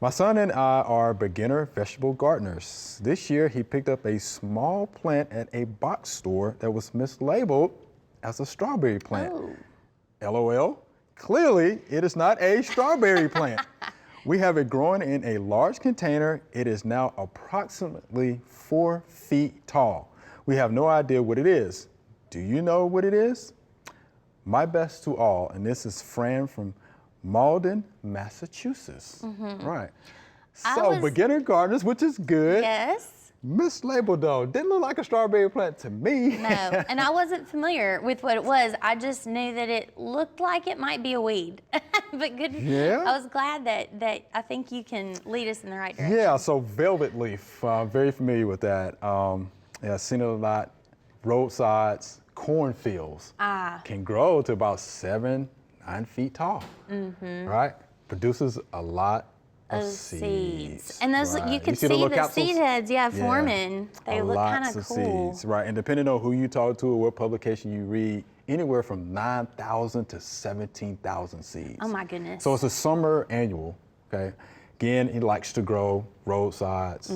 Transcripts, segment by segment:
My son and I are beginner vegetable gardeners. This year, he picked up a small plant at a box store that was mislabeled as a strawberry plant. Oh. LOL, clearly it is not a strawberry plant. We have it growing in a large container. It is now approximately 4 feet tall. We have no idea what it is. Do you know what it is? My best to all, and this is Fran from Malden, Massachusetts. Right. So beginner gardeners, which is good. Yes. Mislabeled though. Didn't look like a strawberry plant to me. No, and I wasn't familiar with what it was. I just knew that it looked like it might be a weed. But good. Yeah. I was glad that I think you can lead us in the right direction. Yeah, so Velvetleaf, very familiar with that. Yeah, seen it a lot. Roadsides, cornfields can grow to about 7-9 feet tall. Right? Produces a lot of seeds. And those, right. you can see the the seed heads, forming. They look kind lots of of cool. seeds, right? And depending on who you talk to or what publication you read, anywhere from 9,000 to 17,000 seeds. Oh my goodness. So it's a summer annual, okay? Again, it likes to grow roadsides,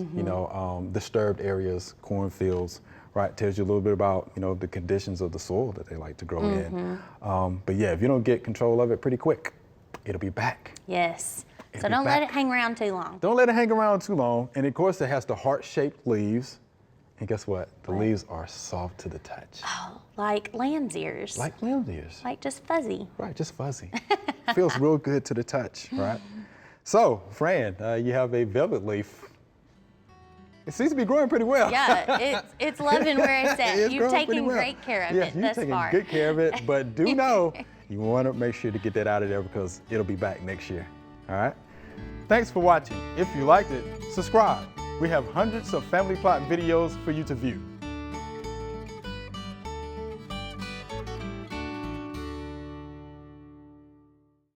disturbed areas, cornfields, right? Tells you a little bit about, the conditions of the soil that they like to grow in. But yeah, if you don't get control of it pretty quick, it'll be back. Yes. So don't let it hang around too long. Don't let it hang around too long. And of course, it has the heart-shaped leaves. And guess what? The leaves are soft to the touch. Oh, like lamb's ears. Like lamb's ears. Like just fuzzy. Right, just fuzzy. Feels real good to the touch, right? So, Fran, you have a Velvetleaf. It seems to be growing pretty well. Yeah, it's loving where it's at. It's You've growing taken pretty well. great care of it you're thus taking far. good care of it, but do know you want to make sure to get that out of there because it'll be back next year. All right? Thanks for watching. If you liked it, subscribe. We have hundreds of family plot videos for you to view.